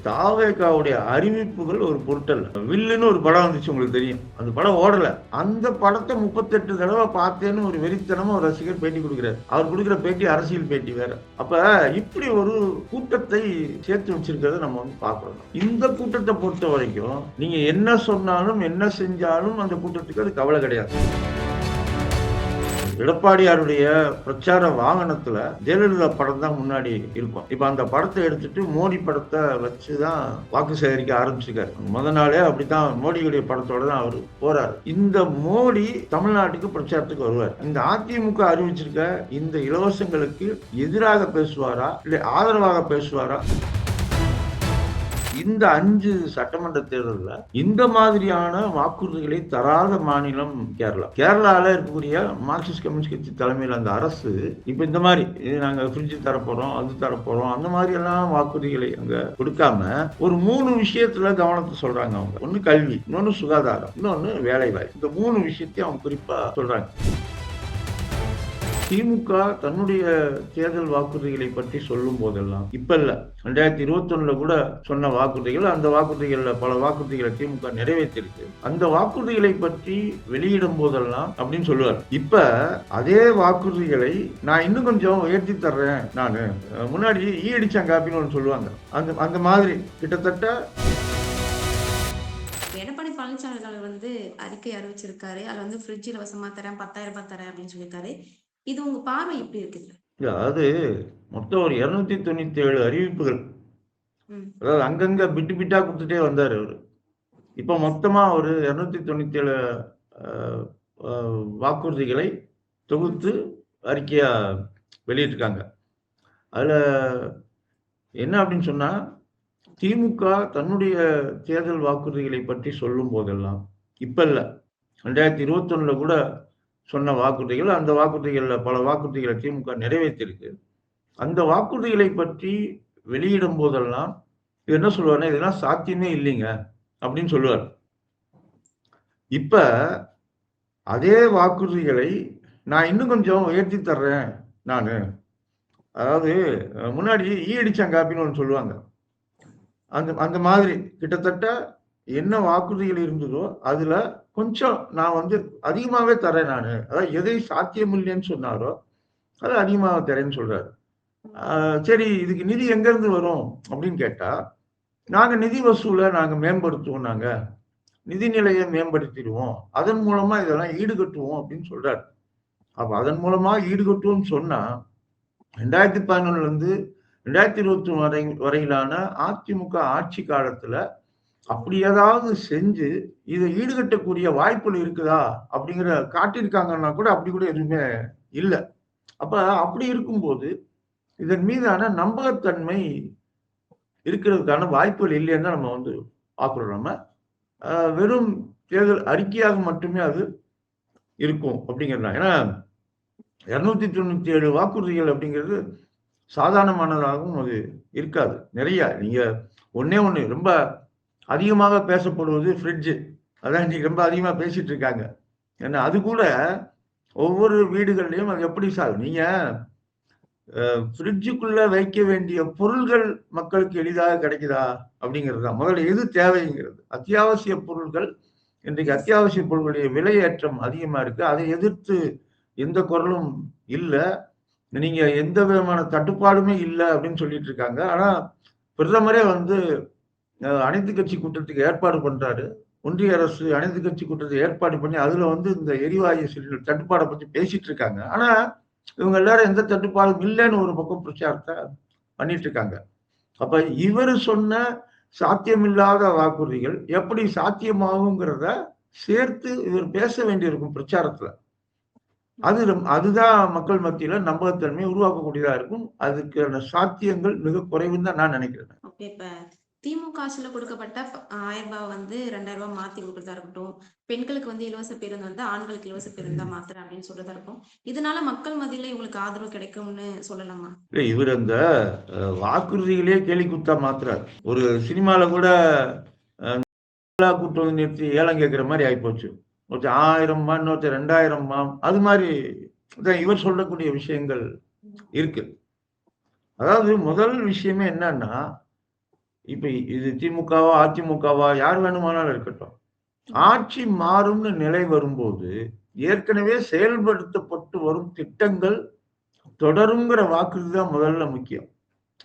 தாவேகாவுடைய அறிவிப்புகள் ஒரு பொருட்டல்ல. வில்லுன்னு ஒரு படம் வந்துச்சு, உங்களுக்கு தெரியும். அந்த படம் ஓடல. அந்த படத்தை 38 தடவை பார்த்தேன்னு ஒரு வெறித்தனமா ஒரு ரசிகர் பேட்டி கொடுக்கிறார். அவர் கொடுக்கிற பேட்டி அரசியல் பேட்டி வேற. அப்ப இப்படி ஒரு கூட்டத்தை சேர்த்து வச்சிருக்கிறத நம்ம வந்து பார்க்கணும். இந்த கூட்டத்தை பொறுத்த வரைக்கும் நீங்க என்ன சொன்னாலும் என்ன செஞ்சாலும் அந்த கூட்டத்துக்கு அது கவலை கிடையாது. எடப்பாடியாருடைய பிரச்சார வாகனத்துல ஜெயலலிதா படம் தான் முன்னாடி இருக்கும். இப்ப அந்த படத்தை எடுத்துட்டு மோடி படத்தை வச்சுதான் வாக்கு சேகரிக்க ஆரம்பிச்சிருக்காரு. முத நாளே அப்படித்தான் மோடியுடைய படத்தோட தான் அவரு போறாரு. இந்த மோடி தமிழ்நாட்டுக்கு பிரச்சாரத்துக்கு வருவார். இந்த அதிமுக அறிவிச்சிருக்க இந்த இலவசங்களுக்கு எதிராக பேசுவாரா இல்லை ஆதரவாக பேசுவாரா? இந்த 5 சட்டமன்ற தேர்தலில் இந்த மாதிரியான வாக்குறுதிகளை தராத மாநிலம் கேரளா. கேரளாவில் இருக்கக்கூடிய மார்க்சிஸ்ட் கம்யூனிஸ்ட் கட்சி தலைமையில் அந்த அரசு இப்ப இந்த மாதிரி நாங்க ஃப்ரிட்ஜ் தரப்போறோம், அது தரப்போறோம், அந்த மாதிரி எல்லாம் வாக்குறுதிகளை அங்க கொடுக்காம ஒரு 3 விஷயத்துல கவனத்தை சொல்றாங்க. அவங்க ஒண்ணு கல்வி, இன்னொன்னு சுகாதாரம், இன்னொன்னு வேலை வாய்ப்பு. இந்த 3 விஷயத்தையும் அவங்க குறிப்பா சொல்றாங்க. திமுக தன்னுடைய தேர்தல் வாக்குறுதிகளை பற்றி சொல்லும் போதெல்லாம் இப்ப இல்ல, 2021 கூட சொன்ன வாக்குறுதிகள், அந்த வாக்குறுதிகள்ல பல வாக்குறுதிகளை திமுக நிறைவேற்றிருக்கு. அந்த வாக்குறுதிகளை பற்றி வெளியிடும் போதெல்லாம் அப்படின்னு சொல்லுவார். இப்ப அதே வாக்குறுதிகளை நான் இன்னும் கொஞ்சம் உயர்த்தி தர்றேன், நானு முன்னாடி அடிச்சாங்காப்பின்னு ஒன்று சொல்லுவாங்க. அந்த மாதிரி கிட்டத்தட்ட எடப்பாடி பழனிசாமி வந்து அறிக்கை அறிவிச்சிருக்காரு. அது வந்து ஃப்ரிட்ஜ் இலவசமா தரேன், 10,000 ரூபாய் தரேன் அப்படின்னு சொல்லியிருக்காரு. இது உங்க பார்வை எப்படி இருக்குது? அதாவது மொத்தம் ஒரு 297 அறிவிப்புகள், அதாவது அங்கங்க பிட்டு பிட்டா கொடுத்துட்டே வந்தாரு அவரு. இப்ப மொத்தமா ஒரு 297 வாக்குறுதிகளை தொகுத்து அறிக்கையா வெளியிட்டிருக்காங்க. அதுல என்ன அப்படின்னு சொன்னா, திமுக தன்னுடைய தேர்தல் வாக்குறுதிகளை பற்றி சொல்லும் போதெல்லாம் இப்ப இல்ல, 2021 கூட சொன்ன வாக்குறுதிகள், அந்த வாக்குறுதிகள்ல பல வாக்குறுதிகளை திமுக நிறைவேற்றிருக்கு. அந்த வாக்குறுதிகளை பற்றி வெளியிடும் போதெல்லாம் என்ன சொல்லுவாருன்னா, இதெல்லாம் சாத்தியமே இல்லைங்க அப்படின்னு சொல்லுவார். இப்ப அதே வாக்குறுதிகளை நான் இன்னும் கொஞ்சம் உயர்த்தி தர்றேன் நானு, அதாவது முன்னாடி அடிச்சாங்காப்பின்னு ஒன்று சொல்லுவாங்க. அந்த மாதிரி கிட்டத்தட்ட என்ன வாக்குறுதிகள் இருந்ததோ அதுல கொஞ்சம் நான் வந்து அதிகமாவே தரேன் நானு, அதாவது எதை சாத்தியம் இல்லைன்னு சொன்னாரோ அது அதிகமாக தரேன்னு சொல்றாரு. சரி, இதுக்கு நிதி எங்க இருந்து வரும் அப்படின்னு கேட்டா, நாங்க நிதி வசூலை நாங்க மேம்படுத்துவோம், நாங்க நிதிநிலையை மேம்படுத்திடுவோம், அதன் மூலமா இதெல்லாம் ஈடுகட்டுவோம் அப்படின்னு சொல்றாரு. அப்ப அதன் மூலமா ஈடுகட்டுவோம்னு சொன்னா 2011 இருந்து 2021 வரையிலான அதிமுக ஆட்சி காலத்துல அப்படி ஏதாவது செஞ்சு இதை ஈடுகட்டக்கூடிய வாய்ப்புகள் இருக்குதா அப்படிங்கிற காட்டியிருக்காங்கன்னா கூட அப்படி கூட எதுவுமே இல்லை. அப்ப அப்படி இருக்கும்போது இதன் மீதான நம்பகத்தன்மை இருக்கிறதுக்கான வாய்ப்புகள் இல்லைன்னு தான் நம்ம வந்து பார்க்கிறோம். நம்ம வெறும் தேர்தல் அறிக்கையாக மட்டுமே அது இருக்கும் அப்படிங்கிறதா. ஏன்னா 297 வாக்குறுதிகள் அப்படிங்கிறது சாதாரணமானதாகவும் அது இருக்காது. நிறைய நீங்க ஒண்ணே ஒண்ணு ரொம்ப அதிகமாக பேசப்படுவது ஃப்ரிட்ஜ். அதான் இன்னைக்கு ரொம்ப அதிகமா பேசிட்டு இருக்காங்க. ஏன்னா அது கூட ஒவ்வொரு வீடுகள்லையும் அது எப்படி நீங்க ஃப்ரிட்ஜுக்குள்ள வைக்க வேண்டிய பொருள்கள் மக்களுக்கு எளிதாக கிடைக்குதா அப்படிங்கிறது தான் முதல்ல எது தேவைங்கிறது. அத்தியாவசிய பொருட்கள், இன்றைக்கு அத்தியாவசிய பொருட்களுடைய விலையேற்றம் அதிகமா இருக்கு. அதை எதிர்த்து எந்த குரலும் இல்லை. நீங்க எந்த விதமான தட்டுப்பாடுமே இல்லை அப்படின்னு சொல்லிட்டு இருக்காங்க. ஆனா பிரதமரே வந்து அனைத்து கட்சி கூட்டத்துக்கு ஏற்பாடு பண்றாரு. ஒன்றிய அரசு அனைத்து கட்சி கூட்டத்தை ஏற்பாடு பண்ணி அதுல வந்து இந்த எரிவாயு சிலிண்டர் தட்டுப்பாடை பத்தி பேசிட்டு இருக்காங்க. ஆனா இவங்க எல்லாரும் எந்த தட்டுப்பாடும் இல்லைன்னு ஒரு பக்கம் பிரச்சாரத்தை பண்ணிட்டு இருக்காங்க. அப்ப இவர் சொன்ன சாத்தியமில்லாத வாக்குறுதிகள் எப்படி சாத்தியமாகுங்கிறத சேர்த்து இவர் பேச வேண்டியிருக்கும் பிரச்சாரத்துல. அதுதான் மக்கள் மத்தியில நம்பகத்தன்மையை உருவாக்கக்கூடியதா இருக்கும். அதுக்கான சாத்தியங்கள் மிக குறைவுன்னு தான் நான் நினைக்கிறேன். இப்ப திமுக ஆட்சியில கொடுக்கப்பட்ட 1000 ரூபாய் வந்து 2000 ரூபாய் மாத்தி கொடுக்கறதா இருக்கட்டும், பெண்களுக்கு வந்து இலவச பேருந்து வந்து ஆண்களுக்கு இலவச பேருந்து தான் மாத்துறேன் அப்படின்னு சொல்றதா இருக்கும். இதனால மக்கள் மத்தியில இவங்களுக்கு ஆதரவு கிடைக்கும்னு சொல்லலாமா? இவர் அந்த வாக்குறுதிகளே கேலி குத்தா மாத்துறாரு. ஒரு சினிமால கூட கூட்டு வந்து நிறுத்தி ஏலம் கேட்கிற மாதிரி ஆயிப்போச்சு. ஒருத்தர் 1000 இன்னொருத்தர் 2000 அது மாதிரி இவர் சொல்லக்கூடிய விஷயங்கள் இருக்கு. அதாவது முதல் விஷயமே என்னன்னா, இப்ப இது திமுகவா, அதிமுகவா யார் வேணுமானாலும் இருக்கட்டும். ஆட்சி மாறும்னு நிலை வரும்போது, ஏற்கனவே செயல்படுத்தப்பட்டு வரும் திட்டங்கள் தொடருங்கிற வாக்குறுதி தான் முதல்ல முக்கியம்.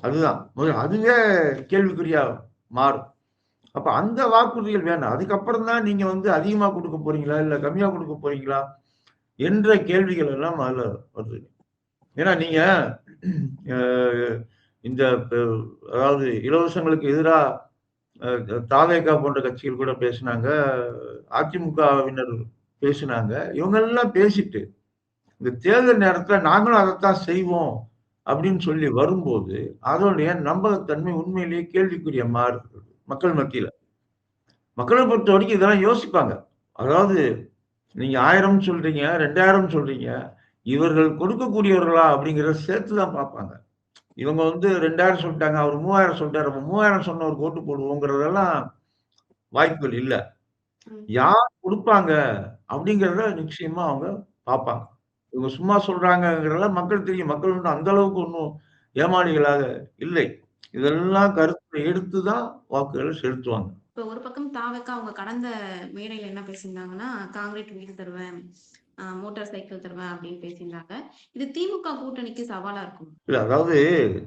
அதுதான். அதுவே கேள்விக்குறியா மாறும். அப்ப அந்த வாக்குறுதிகள் வேண்டாம். அதுக்கப்புறம் தான் நீங்க வந்து அதிகமா குடுக்க போறீங்களா? இல்ல கம்மியா குடுக்க போறீங்களா? என்ற கேள்விகள் எல்லாம் அதுல வருது. ஏன்னா நீங்க அ இந்த அதாவது இலவசங்களுக்கு எதிரா அ தாவேகா போன்ற கட்சிகள் கூட பேசுனாங்க. அதிமுகவினர் பேசுனாங்க. இவங்கெல்லாம் பேசிட்டு, இந்த தேர்தல் நேரத்துல நாங்களும் அதத்தான் செய்வோம் அப்படின்னு சொல்லி வரும்போது, அதனுடைய நம்பகத்தன்மை உண்மையிலேயே கேள்விக்குறியா மாறுது மக்கள் மத்தியில. மக்கள பொறுத்தவரைக்கும் இதெல்லாம் யோசிப்பாங்க. அதாவது நீங்க 1000 சொல்றீங்க, 2000 சொல்றீங்க. இவர்கள் கொடுக்கக்கூடியவர்களா அப்படிங்கிறத சேர்த்து தான் பார்ப்பாங்க. இவங்க வந்து 2000 சொல்ட்டாங்க. அவரு 3000 சொல்ட்டாரு. அப்ப 3000 சொன்னவருக்கு ஓட்டு போடுவோங்கிறதெல்லாம் வாய்ப்புகள் இல்ல. ம். யார் குடுப்பாங்க அப்படிங்கிறத நிச்சயமா அவங்க பார்ப்பாங்க. இவங்க சும்மா சொல்றாங்கங்கிறதெல்லாம் மக்கள் தெரியும். மக்கள் ஒண்ணும் அந்த அளவுக்கு ஒண்ணும் ஏமாளிகளாக இல்லை. இதெல்லாம் கருத்துல எடுத்து தான் வாக்குகள செலுத்துவாங்க. இப்ப ஒரு பக்கம் தாவக்க அவங்க கடந்த மேடையில என்ன பேசியிருந்தாங்கன்னா, கான்கிரீட் வீடு தருவேன், மோட்டார் சைக்கிள் தருவேன் அப்படின்னு பேசியிருந்தாங்க. இது திமுக கூட்டணிக்கு சவாலா இருக்கும். இல்ல அதாவது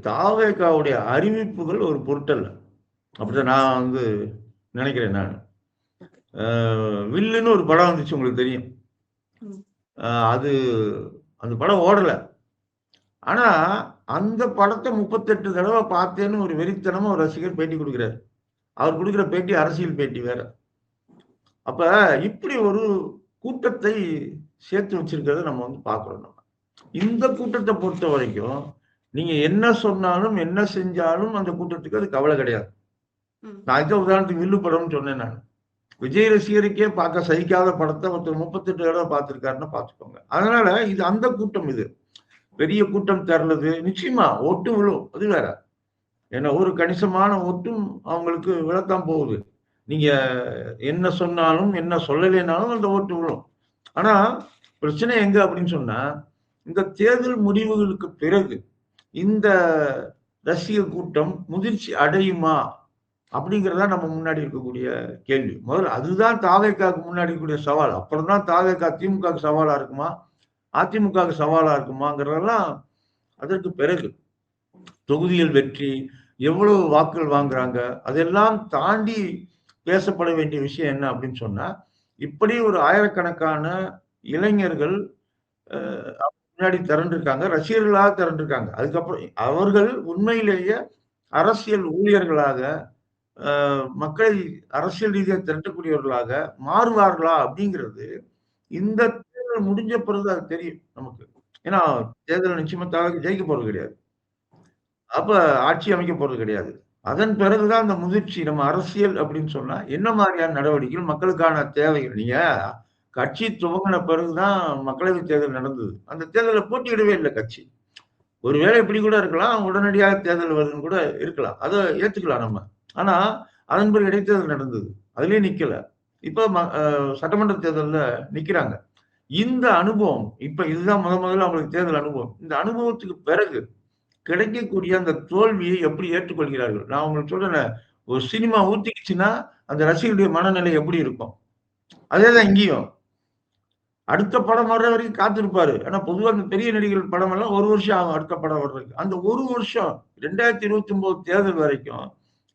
தாவேகாவுடைய அறிவிப்புகள் ஒரு பொருட்டல்ல. அப்படிதான் ம். நான் வந்து நினைக்கிறேன் நானு. அ வில்லுன்னு ஒரு படம் வந்துச்சு உங்களுக்கு தெரியும். ம். அது அந்த படம் ஓடல. ஆனா, அந்த படத்த 38 தடவ பார்த்தேன்னு ஒரு வெறித்தனமா ஒரு ரசிகர் பேட்டி குடுக்குறாரு. அவர் குடுக்குற பேட்டி அரசியல் பேட்டி வேற. அப்ப இப்படி ஒரு கூட்டத்தை சேர்த்து வச்சிருக்கிறத நம்ம வந்து பார்க்கிறோம் நம்ம. இந்த கூட்டத்த பொறுத்தவரைக்கும், நீங்க என்ன சொன்னாலும், என்ன செஞ்சாலும் அந்த கூட்டத்துக்கு அது கவல கிடையாது. ம். நான் இதான் உதாரணத்துக்கு வில்லு படம்னு சொன்னேன் நானு. விஜய் ரசிகருக்கே பார்க்க சகிக்காத படத்த ஒருத்தர் 38 தடவ பார்த்திருக்காருன்னா பார்த்துக்கோங்க. அதனால இது அந்த கூட்டம் இது. பெரிய கூட்டம் திரளுது. நிச்சயமா ஓட்டு விழும். அது வேற. ஏன்னா ஒரு கணிசமான ஓட்டும் அவங்களுக்கு விழத்தான் போகுது. நீங்க என்ன சொன்னாலும், என்ன சொல்லலைனாலும் அந்த ஓட்டு விழும். ஆனா, பிரச்சனை எங்க அப்படின்னு சொன்னா, இந்த தேர்தல் முடிவுகளுக்கு பிறகு, இந்த ரசிகர் கூட்டம் முதிர்ச்சி அடையுமா? அப்படிங்கிறது தான் நம்ம முன்னாடி இருக்கக்கூடிய கேள்வி. முதல்ல அதுதான் தாவேகாவுக்கு முன்னாடி இருக்கக்கூடிய சவால். அப்புறம் தான் தாவேகா திமுகவுக்கு சவாலா இருக்குமா? அதிமுகவுக்கு சவாலா இருக்குமாங்கிறதெல்லாம் அதற்கு பிறகு. தொகுதிகள் வெற்றி, எவ்வளவு வாக்குகள் வாங்குறாங்க, அதெல்லாம் தாண்டி பேசப்பட வேண்டிய விஷயம் என்ன அப்படின்னு சொன்னா, இப்படி ஒரு ஆயிரக்கணக்கான இளைஞர்கள் அ முன்னாடி திரண்டிருக்காங்க. ரசிகர்களாக திரண்டிருக்காங்க. அதுக்கப்புறம் அவர்கள் உண்மையிலேயே அரசியல் ஊழியர்களாக, அ மக்களை அரசியல் ரீதியா திரட்டக்கூடியவர்களாக மாறுவார்களா? அப்படிங்கிறது இந்த தேர்தல் முடிஞ்ச பிறகு அது தெரியும் நமக்கு. ஏன்னா தேர்தல்ல நிச்சயமா ஜெயிக்க போறது கிடையாது. அப்ப ஆட்சி அமைக்க போறது கிடையாது. அதன் பிறகு தான் அந்த முதிர்ச்சி நம்ம அரசியல் அப்படின்னு சொன்னா, என்ன மாரியான நடவடிக்கைகள் மக்களுக்கான தேவைகள். நீங்க கட்சி துவங்குன பிறகு தான் மக்களவைத் தேர்தல் நடந்தது. அந்த தேர்தல்ல போட்டியிடவே இல்ல கட்சி. ஒருவேளை இப்படி கூட இருக்கலாம். உடனடியாக தேர்தல் வருதுன்னு கூட இருக்கலாம். அத ஏத்துக்கலாம் நம்ம. ஆனா, அதன் பிறகு இடைத்தேர்தல் நடந்தது. அதிலயும் நிக்கல. இப்ப சட்டமன்ற தேர்தல்ல நிக்கிறாங்க. இந்த அனுபவம், இப்ப இதுதான் முதல்ல அவங்களுக்கு தேர்தல் அனுபவம். இந்த அனுபவத்துக்கு பிறகு கிடைக்கக்கூடிய அந்த தோல்வியை எப்படி ஏற்றுக்கொள்கிறார்கள்? நான் உங்களுக்கு சொல்றேனே, ஒரு சினிமா ஊத்திக்கிச்சுன்னா, அந்த ரசிகருடைய மனநிலை எப்படி இருக்கும்? அதே தான் இங்கேயும். அடுத்த படம் வர்ற வரைக்கும் காத்திருப்பாரு. ஆனா பொதுவா இந்த பெரிய நடிகர்கள் படமெல்லாம் 1 வருஷம் ஆகும் அடுத்த படம் வர்றதுக்கு. அந்த 1 வருஷம் 2029 தேர்தல் வரைக்கும்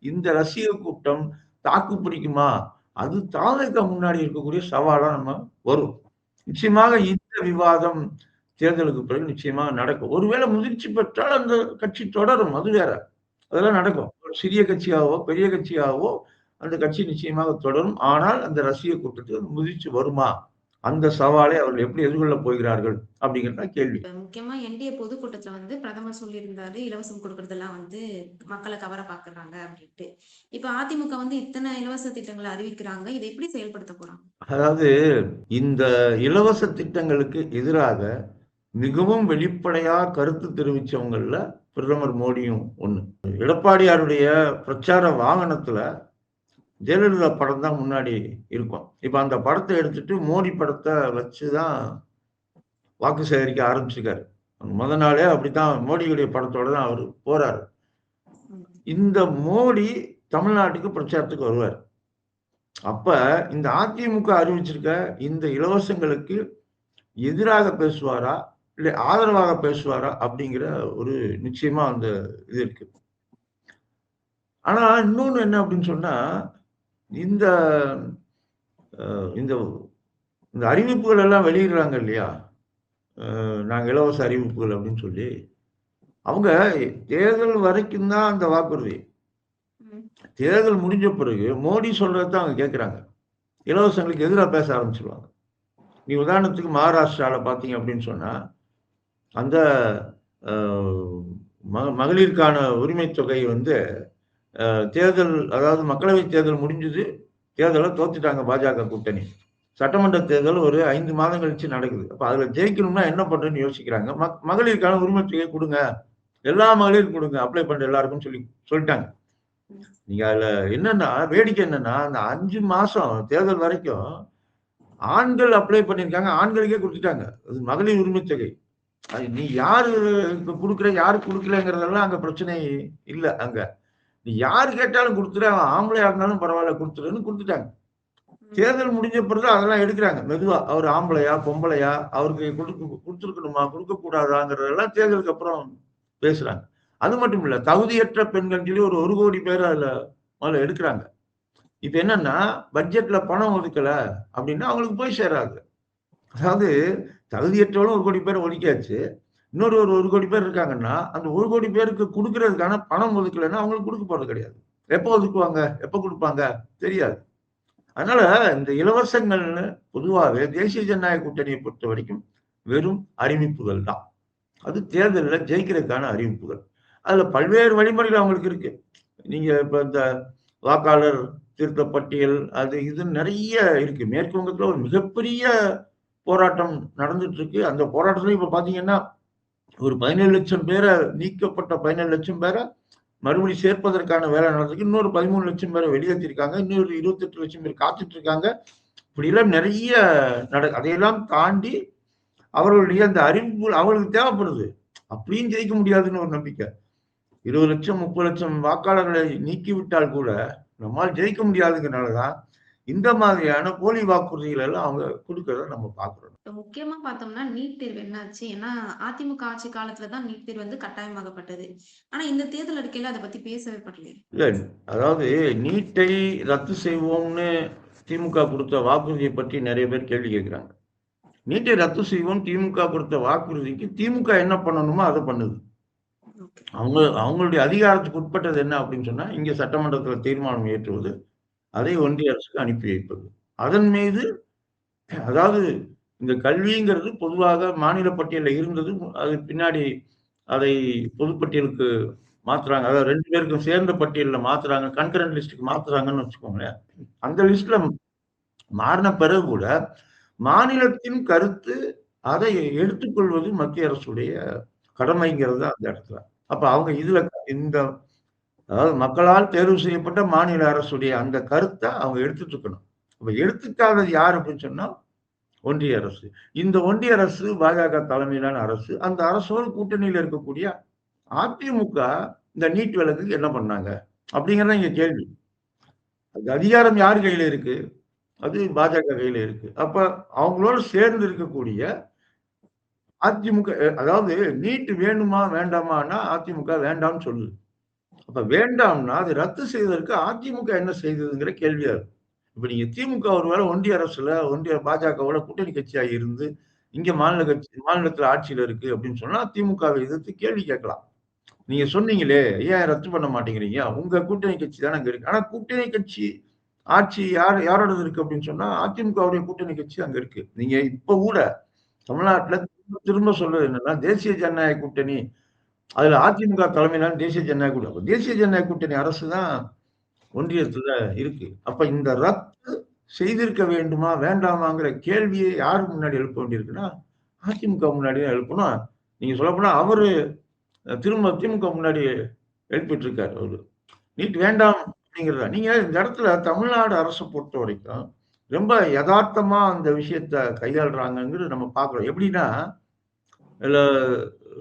இந்த ரசிகர் கூட்டம் தாக்கு பிடிக்குமா? அது தாவேகா முன்னாடி இருக்கக்கூடிய சவாலா நம்ம வரும். நிச்சயமாக இந்த விவாதம் தேர்தலுக்கு பிறகு நிச்சயமா நடக்கும். ஒருவேளை முதிர்ச்சி பெற்றால் அந்த கட்சி தொடரும். அது வேற. அதெல்லாம் நடக்கும். ஒரு சிறிய கட்சியாவோ, பெரிய கட்சியாவோ அந்த கட்சி நிச்சயமாக தொடரும். ஆனால் அந்த ரசிகர் கூட்டத்துக்கு முதிர்ச்சி வருமா? அந்த சவாலை அவர்கள் எப்படி எதிர்கொள்ளப் போகிறார்கள்? அப்படிங்கிறது தான் கேள்வி. இப்ப முக்கியமா என்டிஏ பொதுக்கூட்டத்துல வந்து பிரதமர் சொல்லியிருந்தாரு, இலவசம் குடுக்கறதெல்லாம் வந்து மக்கள கவர பாக்குறாங்க அப்படின்ட்டு. இப்ப அதிமுக வந்து இத்தன இலவச திட்டங்கள அறிவிக்கிறாங்க. இத எப்படி செயல்படுத்த போறாங்க? அதாவது இந்த இலவச திட்டங்களுக்கு எதிராக மிகவும் வெளிப்படையா கருத்து தெரிவிச்சவங்கள்ல பிரதமர் மோடியும் ஒண்ணு. எடப்பாடியாருடைய பிரச்சார வாகனத்துல ஜெயலலிதா படம் தான் முன்னாடி இருக்கும். இப்ப அந்த படத்த எடுத்துட்டு மோடி படத்த வச்சு தான் வாக்கு சேகரிக்க ஆரம்பிச்சிருக்காரு. மொத நாளே அப்படித்தான் மோடியுடைய படத்தோட தான் அவரு போறாரு. ம். இந்த மோடி தமிழ்நாட்டுக்கு பிரச்சாரத்துக்கு வருவார். அப்ப இந்த அதிமுக அறிவிச்சிருக்க இந்த இலவசங்களுக்கு எதிராக பேசுவாரா? இல்ல ஆதரவாக பேசுவாரா? அப்படிங்கிற ஒரு நிச்சயமா அந்த இது இருக்கு. ஆனா இன்னொன்னு என்ன அப்படின்னு சொன்னா, இந்த அ இந்த இந்த அறிவிப்புகள் எல்லாம் வெளியிடுறாங்க இல்லையா? நாங்க இலவச அறிவிப்புகள் அப்படின்னு சொல்லி. அவங்க தேர்தல் வரைக்கும் தான் அந்த வாக்குறுதி. ம். தேர்தல் முடிஞ்ச பிறகு மோடி சொல்றத தான் அவங்க கேட்குறாங்க. இலவசங்களுக்கு எதிரா பேச ஆரம்பிச்சுருவாங்க. நீ உதாரணத்துக்கு மகாராஷ்டிரால பார்த்தீங்க அப்படின்னு சொன்னா, அந்த அ மகளிருக்கான உரிமை தொகை வந்து தேர்தல் அதாவது மக்களவைத் தேர்தல் முடிஞ்சது. தேர்தல தோத்துட்டாங்க பாஜக கூட்டணி. சட்டமன்ற தேர்தல் ஒரு 5 மாதம் கழிச்சு நடக்குது. அப்ப அதுல ஜெயிக்கணும்னா என்ன பண்றதுன்னு யோசிக்கிறாங்க. மகளிருக்கான உரிமை தொகையை குடுங்க. எல்லா மகளிருக்கும் குடுங்க. அப்ளை பண்ற எல்லாருக்கும் சொல்லிட்டாங்க. ம். நீங்க அதுல என்னன்னா, வேடிக்கை என்னன்னா, அந்த 5 மாசம் தேர்தல் வரைக்கும் ஆண்கள் அப்ளை பண்ணியிருக்காங்க. ஆண்களுக்கே குடுத்துட்டாங்க. அது மகளிர் உரிமை தொகை. அது நீ யாருக்கு குடுக்குற, யாருக்கு குடுக்கலங்கிறதெல்லாம் அங்க பிரச்சனை இல்ல அங்க. நீ யாரு கேட்டாலும் குடுத்துரு. அவன் ஆம்பளையா இருந்தாலும் பரவால்ல குடுத்துருன்னு குடுத்துட்டாங்க. ம். தேர்தல் முடிஞ்ச பிறகு அதெல்லாம் எடுக்குறாங்க. மெதுவா. அவரு ஆம்பளையா? பொம்பளையா? அவருக்கு குடுத்துருக்கணுமா? குடுக்கக்கூடாதாங்கிறதெல்லாம் தேர்தலுக்கு அப்புறம் பேசுறாங்க. அது மட்டும் இல்ல. தகுதியற்ற பெண்கள்ன்னு சொல்லி ஒரு 1,00,00,000 பேர அதுல முதல்ல எடுக்குறாங்க. இப்ப என்னன்னா, பட்ஜெட்ல பணம் ஒதுக்கல அப்டின்னா அவங்களுக்கு போய் சேராது. அதாவது தகுதியற்றவளும் 1,00,00,000 பேர ஒதுக்கியாச்சு. இன்னொரு ஒரு 1,00,00,000 பேர் இருக்காங்கன்னா, அந்த 1,00,00,000 பேருக்கு குடுக்குறதுக்கான பணம் ஒதுக்கலன்னா அவங்களுக்கு குடுக்க போறது கிடையாது. எப்ப ஒதுக்குவாங்க? எப்ப குடுப்பாங்க? தெரியாது. அதனால இந்த இலவசங்கள்னு பொதுவாவே தேசிய ஜனநாயக கூட்டணிய பொறுத்தவரைக்கும் வெறும் அறிவிப்புகள் தான். அது தேர்தல்ல ஜெயிக்கிறதுக்கான அறிவிப்புகள். அதுல பல்வேறு வழிமுறைகள் அவங்களுக்கு இருக்கு. நீங்க இப்ப இந்த வாக்காளர் திருத்த பட்டியல் அது இதுன்னு நெறைய இருக்கு. மேற்கு வங்கத்துல ஒரு மிகப்பெரிய போராட்டம் நடந்துட்டு இருக்கு. அந்த போராட்டத்துல இப்ப பார்த்தீங்கன்னா, ஒரு 17,00,000 பேர நீக்கப்பட்ட 17,00,000 பேர மறுபடியும் சேர்ப்பதற்கான வேலை நடந்திருக்கு. இன்னொரு 13,00,000 பேர வெளியேத்திருக்காங்க. இன்னொரு 28,00,000 பேர் காத்துட்டு இருக்காங்க. இப்படியெல்லாம் நெறைய அதையெல்லாம் தாண்டி அவர்களுடைய அந்த அறிவிப்பு அவர்களுக்கு தேவைப்படுது. அப்படியும் ஜெயிக்க முடியாதுன்னு ஒரு நம்பிக்கை. 20,00,000, 30,00,000 வாக்காளர்களை நீக்கிவிட்டால் கூட, நம்மால் ஜெயிக்க முடியாதுங்கிறனால தான், இந்த மாதிரியான போலி வாக்குறுதிகள் எல்லாம் அவங்க குடுக்கிறத நம்ம பார்க்கிறோம். இப்ப முக்கியமா பார்த்தோம்னா, நீட் தேர்வு என்னாச்சு? ஏன்னா, அதிமுக ஆட்சி காலத்துல தான் நீட் தேர்வு வந்து கட்டாயமாக்கப்பட்டது. ஆனா, இந்த தேர்தல் அறிக்கையில அத பத்தி பேசவே படலையே. இல்ல, அதாவது நீட்டை ரத்து செய்வோம்னு திமுக குடுத்த வாக்குறுதிய பற்றி நெறைய பேர் கேள்வி கேட்கிறாங்க. நீட்டை ரத்து செய்வோம் திமுக குடுத்த வாக்குறுதிக்கு திமுக என்ன பண்ணணுமோ அத பண்ணுது. ஓகே. அவங்களுடைய அதிகாரத்துக்கு உட்பட்டது என்ன அப்படின்னு சொன்னா, இங்க சட்டமன்றத்தில தீர்மானம் இயற்றுவது, அதை ஒன்றிய அரசுக்கு அனுப்பி வைப்பது. அதன் மீது அதாவது இந்த கல்விங்கிறது பொதுவாக மாநில பட்டியல்ல இருந்தது. அது பின்னாடி அதை பொதுப்பட்டியலுக்கு மாத்துறாங்க. அதாவது 2 பேருக்கும் சேர்ந்த பட்டியல்ல மாத்துறாங்க. கன்கரண்ட் லிஸ்ட்க்கு மாத்துறாங்கன்னு வச்சுக்கோங்களேன். அந்த லிஸ்ட்ல மாறுன பிறகு கூட, மாநிலத்தின் கருத்து அதை எடுத்துக்கொள்வது மத்திய அரசுடைய கடமைங்கிறது தான் அந்த இடத்துல. அப்ப அவங்க இதுல இந்த அதாவது மக்களால் தேர்வு செய்யப்பட்ட மாநில அரசுடைய அந்த கருத்த அவங்க எடுத்துட்டு இருக்கணும். அப்ப எடுத்துக்காதது யார் அப்படின்னு சொன்னா, ஒன்றிய அரசு. இந்த ஒன்றிய அரசு பாஜக தலைமையிலான அரசு. அந்த அரசோடு கூட்டணியில இருக்கக்கூடிய அதிமுக இந்த நீட் விலக்குக்கு என்ன பண்ணாங்க? அப்படிங்கிறது தான் இங்க கேள்வி. அந்த அதிகாரம் யார் கையில இருக்கு? அது பாஜக கையில இருக்கு. அப்ப அவங்களோட சேர்ந்து இருக்கக்கூடிய அதிமுக அதாவது நீட் வேணுமா? வேண்டாமான்னா அதிமுக வேண்டாம்னு சொல்லுது. அப்ப வேண்டாம்னா, அதை ரத்து செய்வதற்கு அதிமுக என்ன செய்ததுங்கிற கேள்வியா இருக்கு. இப்ப நீங்க திமுக ஒருவேளை ஒன்றிய அரசுல, ஒன்றிய பாஜகவோட கூட்டணி கட்சியா இருந்து, இங்க மாநிலத்தில ஆட்சியில இருக்கு அப்படின்னு சொன்னா, திமுகவை எதிர்த்து கேள்வி கேட்கலாம். நீங்க சொன்னீங்களே, ஏன் ரத்து பண்ண மாட்டேங்கிறீங்க? உங்க கூட்டணி கட்சி தானே அங்க இருக்கு. ஆனா கூட்டணி கட்சி ஆட்சி யாரோடது இருக்கு அப்படின்னு சொன்னா, அதிமுகவுடைய கூட்டணி கட்சி அங்க இருக்கு. நீங்க இப்ப கூட தமிழ்நாட்டுல திரும்ப திரும்ப சொல்றது என்னன்னா, தேசிய ஜனநாயக கூட்டணி அதுல அதிமுக தலைமையிலான தேசிய ஜனநாயக கூட்டணி. அப்ப தேசிய ஜனநாயக கூட்டணி அரசு தான் ஒன்றியத்துல இருக்கு. அப்ப இந்த ரத்து செய்திருக்க வேண்டுமா? வேண்டாமாங்கிற கேள்வியை யார் முன்னாடி எழுப்ப வேண்டியிருக்குன்னா, அதிமுக முன்னாடி தான் எழுப்பணும். நீங்க சொல்லப்போனா அவரு திரும்ப திமுக முன்னாடி எழுப்பிட்டு இருக்காரு அவரு. நீட் வேண்டாம் அப்படிங்கிறத. நீங்க இந்த இடத்துல தமிழ்நாடு அரச பொறுத்தவரைக்கும், ரொம்ப எதார்த்தமா அந்த விஷயத்த கையாளுறாங்கங்கிறது நம்ம பார்க்கிறோம். எப்படின்னா, இதுல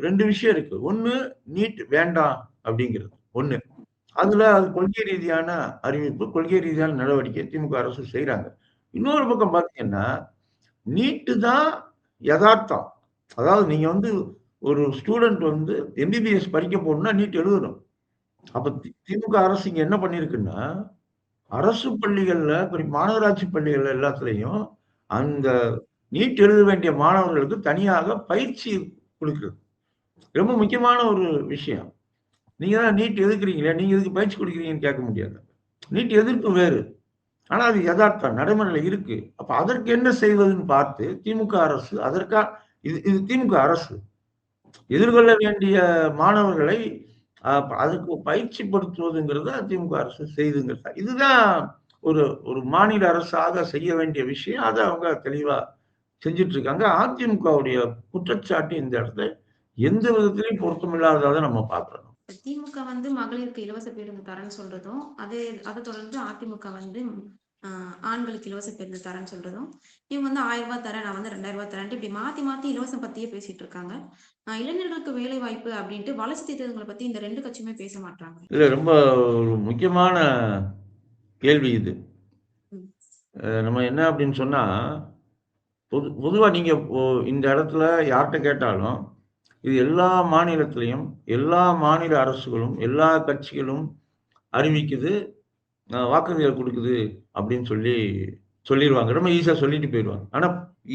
2 விஷயம் இருக்கு. ஒண்ணு நீட் வேண்டாம் அப்படிங்கிறது. ஒண்ணு. அதுல அது கொள்கை ரீதியான அறிவிப்பு, கொள்கை ரீதியான நடவடிக்கை திமுக அரசு செய்றாங்க. இன்னொரு பக்கம் பார்த்தீங்கன்னா, நீட்டு தான் எதார்த்தம். அதாவது நீங்க வந்து ஒரு ஸ்டூடண்ட் வந்து எம்பிபிஎஸ் படிக்க போணும்னா நீட் எழுதணும். அப்ப திமுக அரசு இங்க என்ன பண்ணியிருக்குன்னா, அரசு பள்ளிகள்ல, மாநகராட்சி பள்ளிகள்ல எல்லாத்துலயும் அந்த நீட் எழுத வேண்டிய மாணவர்களுக்கு தனியாக பயிற்சி குடுக்குது. ரொம்ப முக்கியமான ஒரு விஷயம். நீங்க தான் நீட் எதிர்க்கிறீங்களே, நீங்க எதுக்கு பயிற்சி குடுக்குறீங்கன்னு கேட்க முடியாது. நீட் எதிர்ப்பு வேறு. ஆனா அது எதார்த்தம். நடைமுறையில இருக்கு. அப்ப அதற்கு என்ன செய்வதுன்னு பார்த்து திமுக அரசு அதற்கா இது இது திமுக அரசு. எதிர்கொள்ள வேண்டிய மாணவர்களை அ அதுக்கு பயிற்சிப்படுத்துவதுங்கிறத திமுக அரசு செய்துங்கிறது. இதுதான் ஒரு ஒரு மாநில அரசாக செய்ய வேண்டிய விஷயம். அத அவங்க தெளிவா செஞ்சுட்டு இருக்காங்க. அதிமுகவுடைய குற்றச்சாட்டு இந்த இடத்துல எந்த விதத்திலயும் பொருத்தமில்லாததா நம்ம பார்க்கிறோம். திமுக வந்து மகளிருக்கு இலவச பேருந்து தரேன்னு சொல்றதும், அத தொடர்ந்து அதிமுக வந்து ஆண்களுக்கு இலவச பேருந்து தரேன்னு சொல்றதும், இவங்க வந்து ரூ. 1000 தரேன், நான் வந்து ரூ. 2000 தரேன்ட்டு இப்படி மாத்தி மாத்தி இலவசம் பத்தியே பேசிட்டு இருக்காங்க. இளைஞர்களுக்கு வேலை வாய்ப்பு அப்படின்ட்டு வளர்ச்சி திட்டங்கள பத்தி இந்த 2 கட்சியுமே பேச மாட்றாங்க. இதுல ரொம்ப ஒரு முக்கியமான கேள்வி இது. ம். நம்ம என்ன அப்படின்னு சொன்னா, பொதுவா நீங்க இந்த இடத்துல யார்ட்ட கேட்டாலும், இது எல்லா மாநிலத்திலயும், எல்லா மாநில அரசுகளும், எல்லா கட்சிகளும் அறிவிக்குது, வாக்குறுதிகள் குடுக்குது அப்படின்னு சொல்லிருவாங்க. ரொம்ப ஈஸியா சொல்லிட்டு போயிருவாங்க. ஆனா,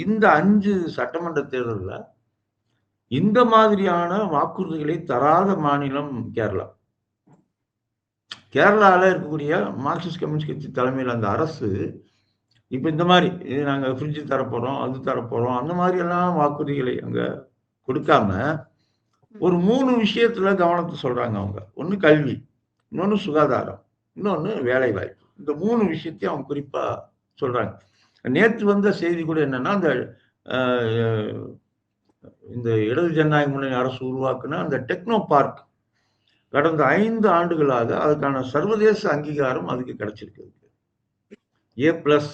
இந்த 5 சட்டமன்ற தேர்தல்ல இந்த மாதிரியான வாக்குறுதிகளை தராத மாநிலம் கேரளா. கேரளால இருக்கக்கூடிய மார்க்சிஸ்ட் கம்யூனிஸ்ட் கட்சி தலைமையில அந்த அரசு, இப்ப இந்த மாரி நாங்க ஃப்ரிட்ஜ் தரப்போறோம், அது தரப்போறோம், அந்த மாரி எல்லாம் வாக்குறுதிகளை அங்க குடுக்காம, ஒரு 3 விஷயத்துல கவனத்த சொல்றாங்க அவங்க. ஒண்ணு கல்வி, இன்னொன்னு சுகாதாரம், இன்னொன்னு வேலைவாய்ப்பு. இந்த 3 விஷயத்தையும் அவங்க குறிப்பா சொல்றாங்க. நேத்து வந்த செய்தி கூட என்னன்னா, அந்த அ இந்த இடது ஜனநாயக முன்னணி அரசு உருவாக்குன அந்த டெக்னோ பார்க் கடந்த 5 ஆண்டுகளாக அதுக்கான சர்வதேச அங்கீகாரம் அதுக்கு கிடைச்சிருக்கு. ஏ பிளஸ்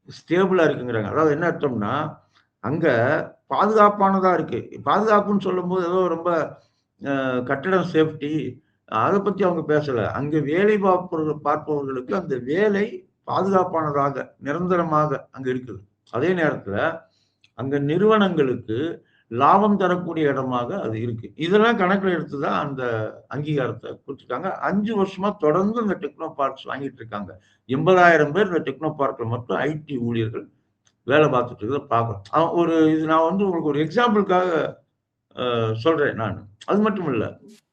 ஸ்டேபிளா இருக்குங்கிறாங்க. அதாவது என்ன அர்த்தம்னா, அங்க பாதுகாப்பானதா இருக்கு. பாதுகாப்புன்னு சொல்லும்போது ஏதோ ரொம்ப கட்டடம் சேஃப்டி அத பத்தி அவங்க பேசல. அங்க வேலை பார்ப்பவர்களுக்கு அந்த வேலை பாதுகாப்பானதாக, நிரந்தரமாக அங்க இருக்குது. அதே நேரத்துல அங்க நிறுவனங்களுக்கு லாபம் தரக்கூடிய இடமாக அது இருக்கு. இதெல்லாம் கணக்குல எடுத்து தான் அந்த அங்கீகாரத்த குடுத்துருக்காங்க. 5 வருஷமா தொடர்ந்து இந்த டெக்னோ பார்க்ஸ் வாங்கிட்டு இருக்காங்க. 80,000 பேர் இந்த டெக்னோ பார்க்ல மட்டும் ஐடி ஊழியர்கள் வேலை பார்த்துட்டு இருக்கிறத பார்க்குறோம். இது நான் வந்து உங்களுக்கு ஒரு எக்ஸாம்பிள்க்காக சொல்றேன் நானு. அது மட்டும் இல்ல.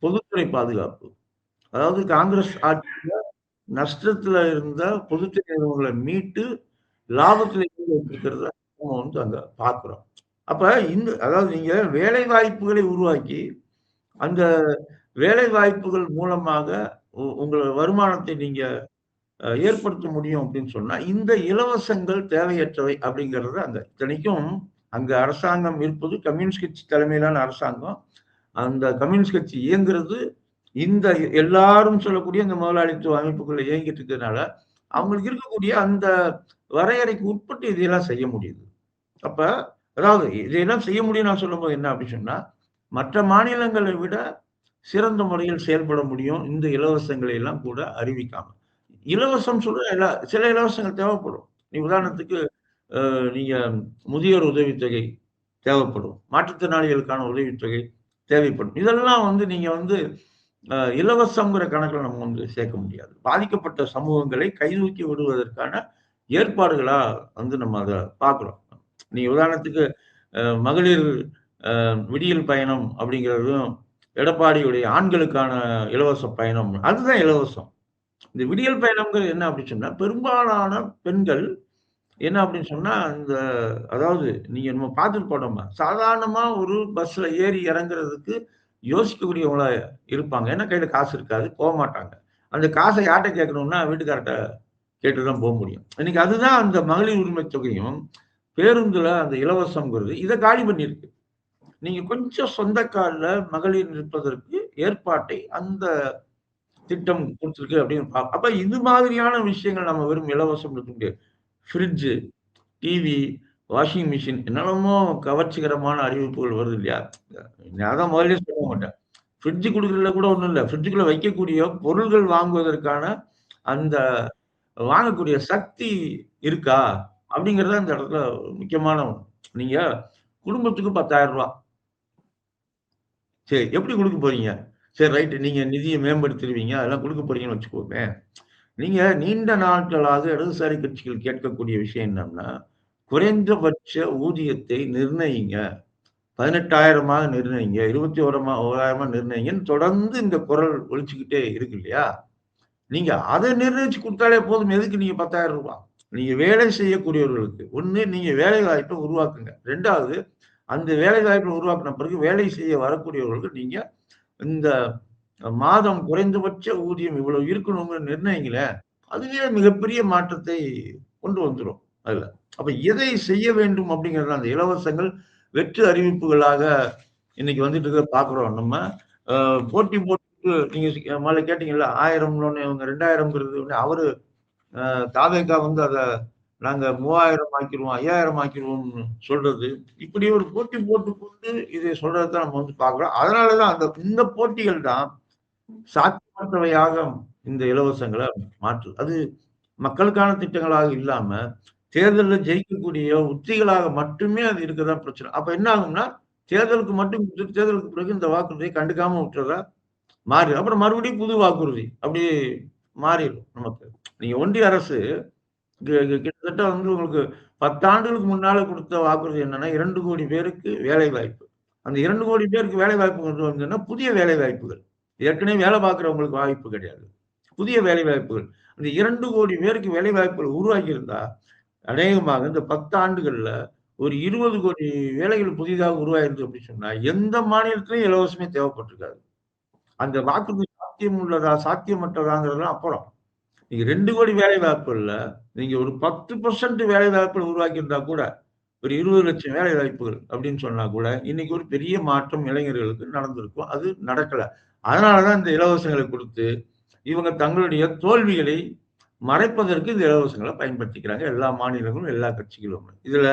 பொதுத்துறை பாதுகாப்பு. அதாவது காங்கிரஸ் ஆட்சியில நஷ்டத்துல இருந்த பொதுத்துறை நிறுவனங்கள மீட்டு லாபத்துல கொண்டு வந்திருக்கிறத நம்ம வந்து அங்க பார்க்கிறோம். அப்ப அதாவது நீங்க வேலை வாய்ப்புகளை உருவாக்கி, அந்த வேலை வாய்ப்புகள் மூலமாக உங்கள வருமானத்தை நீங்க ஏற்படுத்த முடியும் அப்படின்னு சொன்னா, இந்த இலவசங்கள் தேவையற்றவை அப்படிங்கிறது அங்க இத்தனைக்கும் அங்க அரசாங்கம் இருப்பது கம்யூனிஸ்ட் கட்சி தலைமையிலான அரசாங்கம். அந்த கம்யூனிஸ்ட் கட்சி இயங்குறது இந்த எல்லாரும் சொல்லக்கூடிய இந்த முதலாளித்துவ அமைப்புக்குள்ள இயங்கிட்டு இருக்கிறதுனால, அவங்களுக்கு இருக்கக்கூடிய அந்த வரையறைக்கு உட்பட்டு இதையெல்லாம் செய்ய முடியுது. அப்ப அதாவது இதையெல்லாம் செய்ய முடியும்னு நான் சொல்லும்போது என்ன அப்படின்னு சொன்னா, மற்ற மாநிலங்களை விட சிறந்த முறையில் செயல்பட முடியும். இந்த இலவசங்களை எல்லாம் கூட அறிவிக்காம. இலவசம் சொல்ற சில இலவசங்கள் தேவைப்படும். உதாரணத்துக்கு நீங்க முதியோர் உதவித்தொகை தேவைப்படும். மாற்றுத்திறனாளிகளுக்கான உதவித்தொகை தேவைப்படும். இதெல்லாம் வந்து நீங்க வந்து இலவசம்ங்கிற கணக்குல நம்ம வந்து சேர்க்க முடியாது. பாதிக்கப்பட்ட சமூகங்களை கைதூக்கி விடுவதற்கான ஏற்பாடுகளா வந்து நம்ம அத பார்க்கிறோம். நீங்க உதாரணத்துக்கு மகளிர் விடியல் பயணம் அப்படிங்கிறதும், எடப்பாடியுடைய ஆண்களுக்கான இலவச பயணம். அதுதான் இலவசம். இந்த விடியல் பயணம்ங்கிறது என்ன அப்படின்னு சொன்னா, பெரும்பாலான பெண்கள் என்ன அப்படின்னு சொன்னா, அதாவது நீங்க நம்ம பார்த்துருப்போம் நம்ம. சாதாரணமா ஒரு பஸ்ல ஏறி இறங்குறதுக்கு யோசிக்கக்கூடியவங்களா இருப்பாங்க. ஏன்னா கையில காசு இருக்காது. போமாட்டாங்க. அந்த காச யார்ட்ட கேட்கணும்னா, வீட்டுக்காரர்ட்ட கேட்டு தான் முடியும். இன்னைக்கு அதுதான் அந்த மகளிர் உரிமை தொகையும், பேருந்துல அந்த இலவசம்ங்கிறது இத காலி பண்ணியிருக்கு. நீங்க கொஞ்சம் சொந்த கால்ல மகளிர் நிற்பதற்கு ஏற்பாட்டை அந்த திட்டம் குடுத்திருக்கு அப்படின்னு அப்ப இது மாதிரியான விஷயங்கள் நம்ம வெறும் இலவசம் இருக்க முடியாது. ஃப்ரிட்ஜ், டிவி, வாஷிங் மிஷின் என்னென்னமோ கவர்ச்சிகரமான அறிவிப்புகள் வருது இல்லையா? நான் தான் முதல்லயே சொல்ல மாட்டேன். ஃப்ரிட்ஜ் குடுக்குறதுல கூட ஒண்ணும் இல்ல. ஃப்ரிட்ஜுக்குள்ள வைக்கக்கூடிய பொருள்கள் வாங்குவதற்கான அந்த வாங்கக்கூடிய சக்தி இருக்கா? அப்படிங்கிறது தான் இந்த இடத்துல முக்கியமான ஒண்ணு. நீங்க குடும்பத்துக்கு ரூ. 10,000 சரி எப்படி குடுக்க போறீங்க? சரி ரைட் நீங்க நிதிய மேம்படுத்திருவீங்க. அதெல்லாம் குடுக்க போறீங்கன்னு வச்சுக்கோமே. நீங்க நீண்ட நாட்களாக இடதுசாரி கட்சிகள் கேட்கக்கூடிய விஷயம் என்னன்னா, குறைந்தபட்ச ஊதியத்தை நிர்ணயிங்க. 18,000மாக நிர்ணயிங்க. 21,000 நிர்ணயிங்கன்னு தொடர்ந்து இந்த குரல் ஒலிச்சுக்கிட்டே இருக்கு இல்லையா? நீங்க அத நிர்ணயிச்சு குடுத்தாலே போதும். எதுக்கு நீங்க ரூ. 10,000? நீங்க வேலை செய்யக்கூடியவர்களுக்கு, 1 நீங்க வேலை வாய்ப்ப உருவாக்குங்க. 2வது அந்த வேலை வாய்ப்ப உருவாக்குன பிறகு வேலை செய்ய வரக்கூடியவர்களுக்கு நீங்க இந்த மாதம் குறைந்தபட்ச ஊதியம் இவ்வளவு இருக்கணும்னு நிர்ணயிங்களேன். அதுவே மிகப்பெரிய மாற்றத்தை கொண்டு வந்துரும் அதுல. அப்ப எதை செய்ய வேண்டும் அப்படிங்கிறது அந்த இலவசங்கள் வெற்று அறிவிப்புகளாக இன்னைக்கு வந்துட்டு இருக்கிறத பார்க்கிறோம். நம்ம போட்டி போட்டுட்டு நீங்க முதல்ல கேட்டீங்கல்ல 1000ன்னோனே இவங்க 2000ங்கிறது அவரு தாவேகா வந்து அத நாங்க 3000 ஆக்கிருவோம், 5000 ஆக்கிருவோம்னு சொல்றது. இப்படி ஒரு போட்டி போட்டுக்கொண்டு இதை சொல்றத தான் நம்ம வந்து பார்க்கிறோம். அதனால தான் இந்த போட்டிகள் தான் சாத்தியமற்றவையாக இந்த இலவசங்கள மாற்றுது. அது மக்களுக்கான திட்டங்களாக இல்லாம, தேர்தல்ல ஜெயிக்கக்கூடிய உத்திகளாக மட்டுமே அது இருக்க தான் பிரச்சனை. அப்ப என்ன ஆகும்னா, தேர்தலுக்கு மட்டும் குடுத்துட்டு, தேர்தலுக்கு பிறகு இந்த வாக்குறுதிய கண்டுக்காம விட்டுறதா மாறிரும். அப்புறம் மறுபடியும் புது வாக்குறுதி. அப்படியே மாறிரும் நமக்கு. நீங்க ஒன்றிய அரசு கிட்டத்தட்ட வந்து உங்களுக்கு 10 ஆண்டுகளுக்கு முன்னால குடுத்த வாக்குறுதி என்னன்னா, 2,00,00,000 பேருக்கு வேலைவாய்ப்பு. அந்த 2,00,00,000 பேருக்கு வேலைவாய்ப்பு கொண்டு வந்ததுன்னா, புதிய வேலைவாய்ப்புகள். ஏற்கனவே வேலை பார்க்கிறவங்களுக்கு வாய்ப்பு கிடையாது. புதிய வேலைவாய்ப்புகள். அந்த 2,00,00,000 பேருக்கு வேலைவாய்ப்புகள் உருவாக்கியிருந்தா, அநேகமாக இந்த 10 ஆண்டுகள்ல ஒரு 20,00,00,000 வேலைகள் புதிதாக உருவாயிருக்கு அப்படின்னு சொன்னா, எந்த மாநிலத்திலும் இலவசமே தேவைப்பட்டிருக்காது. அந்த வாக்குறுதி சாத்தியம் உள்ளதா, சாத்தியமற்றதாங்கிறதெல்லாம் அப்புறம். நீங்க 2,00,00,000 வேலைவாய்ப்புகள்ல, நீங்க ஒரு 10% வேலைவாய்ப்புகள் உருவாக்கியிருந்தா கூட, ஒரு 20,00,000 வேலைவாய்ப்புகள் அப்படின்னு சொன்னா கூட, இன்னைக்கு ஒரு பெரிய மாற்றம் இளைஞர்களுக்கு நடந்திருக்கும். அது நடக்கல. அதனால தான் இந்த இலவசங்கள குடுத்து, இவங்க தங்களுடைய தோல்விகளை மறைப்பதற்கு இந்த இலவசங்கள பயன்படுத்திக்கிறாங்க. எல்லா மாநிலங்களும், எல்லா கட்சிகளும். இதுல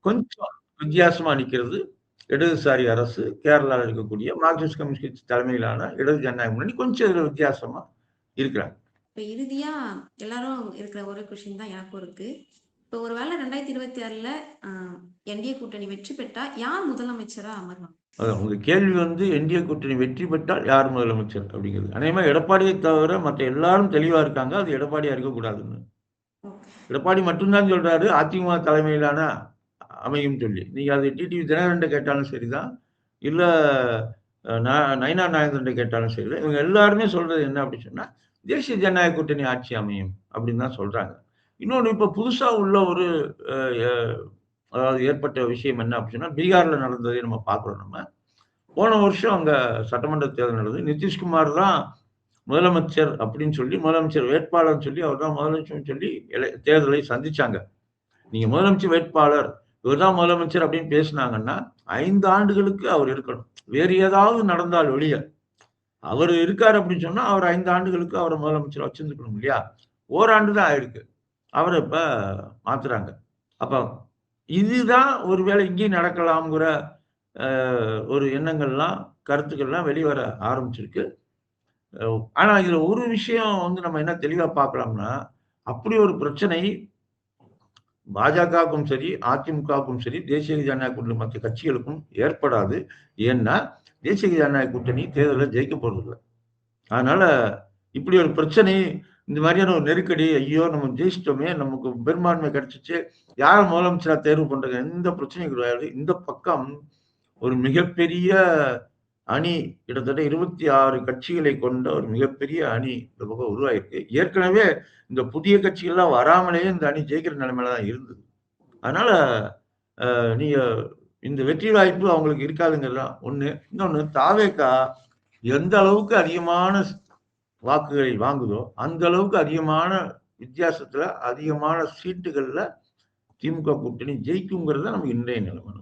கொஞ்சம் வித்தியாசமா நிக்கிறது இடதுசாரி அரசு, கேரளால இருக்கக்கூடிய மார்க்சிஸ்ட் கம்யூனிஸ்ட் கட்சி தலைமையிலான இடது ஜனநாயக முன்னணி கொஞ்சம் இதுல வித்தியாசமா இருக்கிறாங்க. இப்ப இறுதியா எல்லாரும் இருக்கிற ஒரு கொஸ்டின் தான் எனக்கும் இருக்கு. இப்போ ஒருவேளை 2026ல என்டிஏ கூட்டணி வெற்றி பெற்றா யார் முதலமைச்சரா அமர்வாங்க? அதான் உங்க கேள்வி வந்து என்டிஏ கூட்டணி வெற்றி பெற்றால் யார் முதலமைச்சர் அப்படிங்கிறது. அநேகமா எடப்பாடியை தவிர மத்த எல்லாரும் தெளிவா இருக்காங்க. அது எடப்பாடியா இருக்கக்கூடாதுன்னு. ஓகே. எடப்பாடி மட்டும் தான் சொல்றாரு அதிமுக தலைமையிலான அமையும் சொல்லி. நீங்க அது டிடிவி தினகரன்ட்ட கேட்டாலும் சரிதான். இல்ல நயினா நாகேந்திரன்ட்ட கேட்டாலும் சரிதான். இவங்க எல்லாருமே சொல்றது என்ன அப்படின்னு சொன்னா, தேசிய ஜனநாயக கூட்டணி ஆட்சி அமையும் அப்படின்னு தான் சொல்றாங்க. இன்னொன்னு இப்ப புதுசா உள்ள ஒரு அ எ அதாவது ஏற்பட்ட விஷயம் என்ன அப்படின்னு சொன்னா, பீகார்ல நடந்ததை நம்ம பார்க்கிறோம் நம்ம. போன வருஷம் அங்க சட்டமன்ற தேர்தல் நடந்தது. நிதிஷ்குமார் தான் முதலமைச்சர் அப்படின்னு சொல்லி, முதலமைச்சர் வேட்பாளர்ன்னு சொல்லி, அவர் தான் முதலமைச்சர்ன்னு சொல்லி தேர்தலை சந்திச்சாங்க. நீங்க முதலமைச்சர் வேட்பாளர், இவர் தான் முதலமைச்சர் அப்படின்னு பேசுனாங்கன்னா, 5 ஆண்டுகளுக்கு அவர் இருக்கணும். வேறு ஏதாவது நடந்தால் ஒழிய, அவரு இருக்காரு அப்படின்னு சொன்னா, அவர் 5 ஆண்டுகளுக்கு அவர முதலமைச்சரா வச்சிருந்துக்கணும் இல்லையா? ஓராண்டு தான் ஆயிருக்கு. அவர இப்ப மாத்துறாங்க. அப்ப இதுதான் ஒருவேளை இங்கேயும் நடக்கலாம்ங்கிற அ ஒரு எண்ணங்கள்லாம், கருத்துக்கள்லாம் வெளிவர ஆரம்பிச்சிருக்கு. அ ஆனா இதுல ஒரு விஷயம் வந்து நம்ம என்ன தெளிவா பார்க்கலாம்னா, அப்படி ஒரு பிரச்சனை பாஜகவுக்கும் சரி, அதிமுகவுக்கும் சரி, தேசிய ஜனநாயக கூட்டணி மத்த கட்சிகளுக்கும் ஏற்படாது. ஏன்னா, தேசிய ஜனநாயக கூட்டணி தேர்தல்ல ஜெயிக்க போறதில்ல. அதனால இப்படி ஒரு பிரச்சனை, இந்த மாதிரியான ஒரு நெருக்கடி, ஐயோ! நம்ம ஜெயிச்சுட்டோமே! நமக்கு பெரும்பான்மை கிடைச்சுச்சு. யார முதலமைச்சரா தேர்வு பண்றது? எந்த பிரச்சனையும் கிடையாது. இந்த பக்கம் ஒரு மிகப்பெரிய அணி கிட்டத்தட்ட 26 கட்சிகளை கொண்ட ஒரு மிகப்பெரிய அணி இந்த பக்கம் உருவாயிருக்கு. ஏற்கனவே இந்த புதிய கட்சிகள்லாம் வராமலேயே இந்த அணி ஜெயிக்கிற நிலைமையில தான் இருந்தது. அதனால நீங்க இந்த வெற்றி வாய்ப்பு அவங்களுக்கு இருக்காதுங்கிறது தான் ஒண்ணு. இன்னொன்னு தாவேகா எந்த அளவுக்கு அதிகமான வாக்குகளை வாங்குதோ, அந்த அளவுக்கு அதிகமான வித்தியாசத்துல, அதிகமான சீட்டுகள்ல திமுக கூட்டணி ஜெயிக்குங்கிறது தான் நமக்கு இன்றைய நிலைமை.